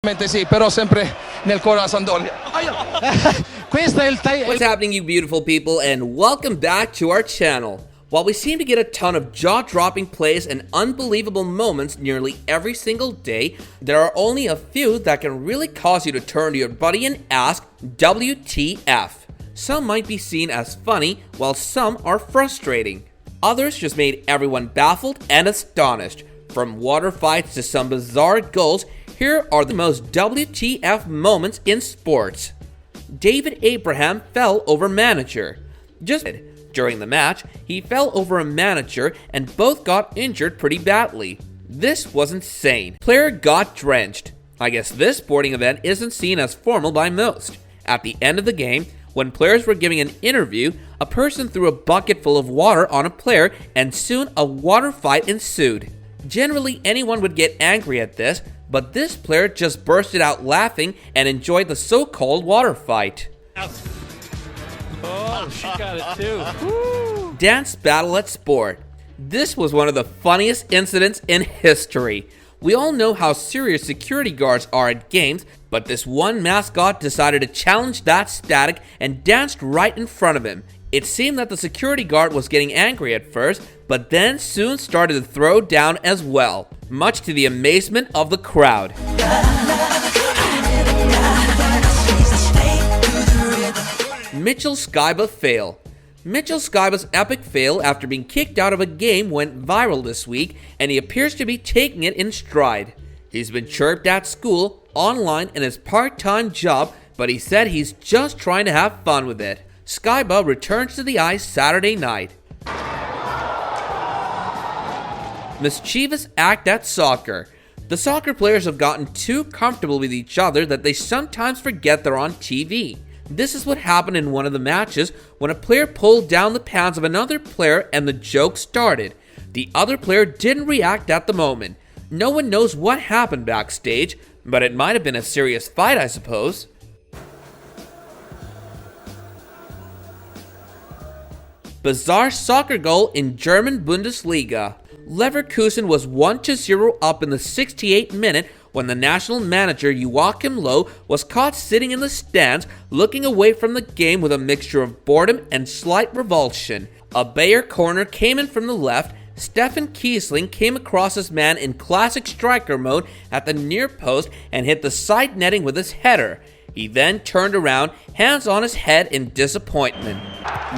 Sì, però sempre nel cuore della Sampdoria. What's happening, you beautiful people, and welcome back to our channel. While we seem to get a ton of jaw-dropping plays and unbelievable moments nearly every single day, there are only a few that can really cause you to turn to your buddy and ask, WTF? Some might be seen as funny, while some are frustrating. Others just made everyone baffled and astonished. From water fights to some bizarre goals, here are the most WTF moments in sports. David Abraham fell over manager. During the match, he fell over a manager and both got injured pretty badly. This was insane. Player got drenched. I guess this sporting event isn't seen as formal by most. At the end of the game, when players were giving an interview, a person threw a bucket full of water on a player and soon a water fight ensued. Generally, anyone would get angry at this, but this player just bursted out laughing and enjoyed the so-called water fight. Oh, she got it too. Woo. Dance battle at sport. This was one of the funniest incidents in history. We all know how serious security guards are at games, but this one mascot decided to challenge that static and danced right in front of him. It seemed that the security guard was getting angry at first, but then soon started to throw down as well, much to the amazement of the crowd. Mitchell Skyba fail. Mitchell Skyba's epic fail after being kicked out of a game went viral this week, and he appears to be taking it in stride. He's been chirped at school, online, and his part-time job, but he said he's just trying to have fun with it. Skyba returns to the ice Saturday night. Mischievous act at soccer. The soccer players have gotten too comfortable with each other that they sometimes forget they're on TV. This is what happened in one of the matches when a player pulled down the pants of another player and the joke started. The other player didn't react at the moment. No one knows what happened backstage, but it might have been a serious fight, I suppose. Bizarre soccer goal in German Bundesliga. Leverkusen was 1-0 up in the 68th minute when the national manager Joachim Low was caught sitting in the stands looking away from the game with a mixture of boredom and slight revulsion. A Bayer corner came in from the left. Stefan Kiesling came across his man in classic striker mode at the near post and hit the side netting with his header. He then turned around, hands on his head in disappointment.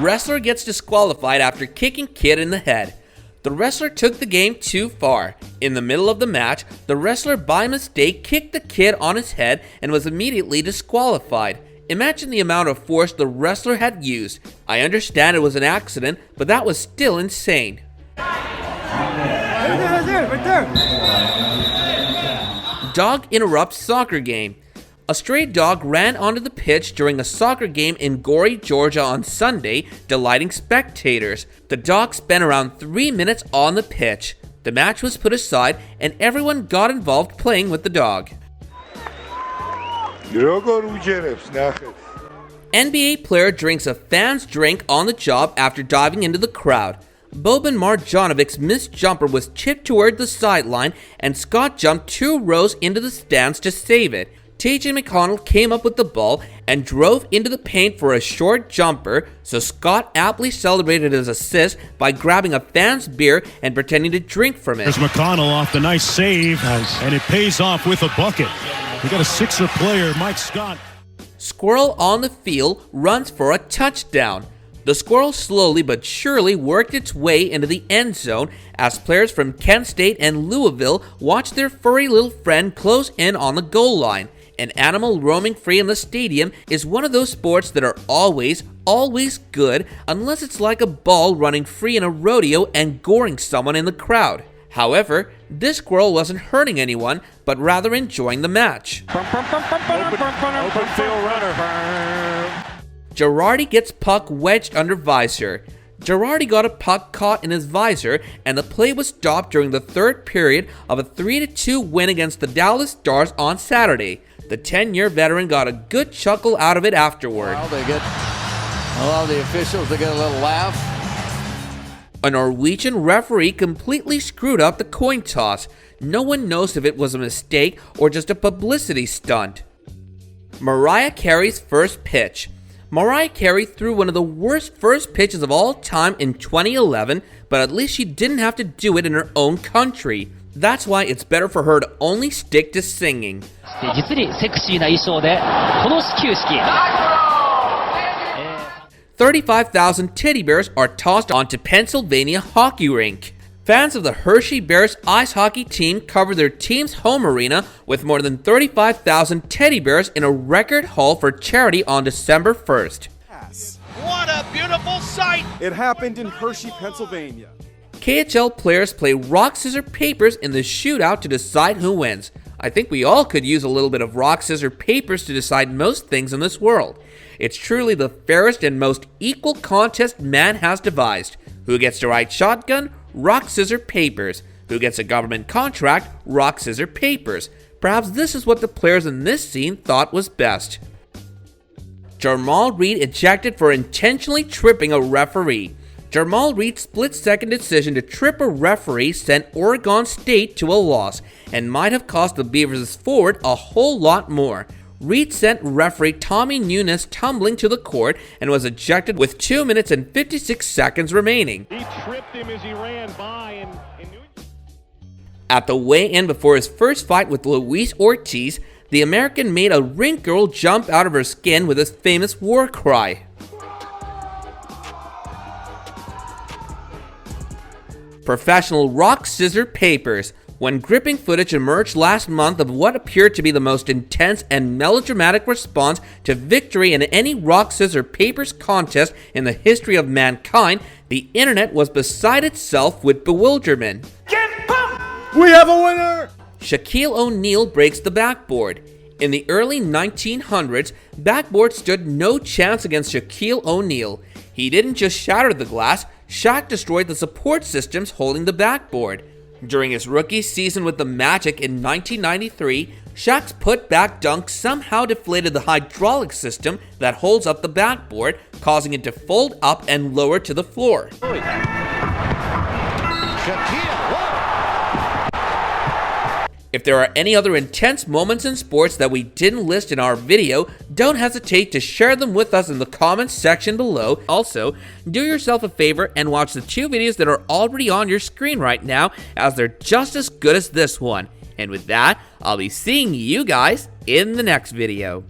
Wrestler gets disqualified after kicking kid in the head. The wrestler took the game too far. In the middle of the match, the wrestler by mistake kicked the kid on his head and was immediately disqualified. Imagine the amount of force the wrestler had used. I understand it was an accident, but that was still insane. Right there. Dog interrupts soccer game. A stray dog ran onto the pitch during a soccer game in Gori, Georgia on Sunday, delighting spectators. The dog spent around 3 minutes on the pitch. The match was put aside and everyone got involved playing with the dog. NBA player drinks a fan's drink on the job after diving into the crowd. Boban Marjanovic's missed jumper was chipped toward the sideline and Scott jumped 2 rows into the stands to save it. TJ McConnell came up with the ball and drove into the paint for a short jumper, so Scott aptly celebrated his assist by grabbing a fan's beer and pretending to drink from it. There's McConnell off the nice save, and it pays off with a bucket. We got a Sixer player, Mike Scott. Squirrel on the field runs for a touchdown. The squirrel slowly but surely worked its way into the end zone as players from Kent State and Louisville watched their furry little friend close in on the goal line. An animal roaming free in the stadium is one of those sports that are always good unless it's like a ball running free in a rodeo and goring someone in the crowd. However, this squirrel wasn't hurting anyone, but rather enjoying the match. Open field runner. Girardi gets puck wedged under visor. Girardi got a puck caught in his visor, and the play was stopped during the third period of a 3-2 win against the Dallas Stars on Saturday. The 10-year veteran got a good chuckle out of it afterward. Well, they get a lot of the officials, they get a little laugh. A Norwegian referee completely screwed up the coin toss. No one knows if it was a mistake or just a publicity stunt. Mariah Carey's first pitch. Mariah Carey threw one of the worst first pitches of all time in 2011, but at least she didn't have to do it in her own country. That's why it's better for her to only stick to singing. 実にセクシーな衣装でこの始球式 35,000 teddy bears are tossed onto Pennsylvania hockey rink. Fans of the Hershey Bears ice hockey team covered their team's home arena with more than 35,000 teddy bears in a record haul for charity on December 1st. What a beautiful sight! It happened in Hershey, Pennsylvania. KHL players play rock, scissors, papers in the shootout to decide who wins. I think we all could use a little bit of rock, scissors, papers to decide most things in this world. It's truly the fairest and most equal contest man has devised. Who gets to ride shotgun? Rock, scissors, papers. Who gets a government contract? Rock, scissors, papers. Perhaps this is what the players in this scene thought was best. Jamal Reed ejected for intentionally tripping a referee. Jamal Reed's split-second decision to trip a referee sent Oregon State to a loss and might have cost the Beavers' forward a whole lot more. Reed sent referee Tommy Nunes tumbling to the court and was ejected with 2 minutes and 56 seconds remaining. He tripped him as he ran by and At the weigh-in before his first fight with Luis Ortiz, the American made a rink girl jump out of her skin with his famous war cry. Professional rock, scissors, papers. When gripping footage emerged last month of what appeared to be the most intense and melodramatic response to victory in any rock, scissors, papers contest in the history of mankind, the internet was beside itself with bewilderment. We have a winner! Shaquille O'Neal breaks the backboard. In the early 1900s, backboard stood no chance against Shaquille O'Neal. He didn't just shatter the glass, Shaq destroyed the support systems holding the backboard. During his rookie season with the Magic in 1993, Shaq's put-back dunk somehow deflated the hydraulic system that holds up the backboard, causing it to fold up and lower to the floor. If there are any other intense moments in sports that we didn't list in our video, don't hesitate to share them with us in the comments section below. Also, do yourself a favor and watch the 2 videos that are already on your screen right now, as they're just as good as this one. And with that, I'll be seeing you guys in the next video.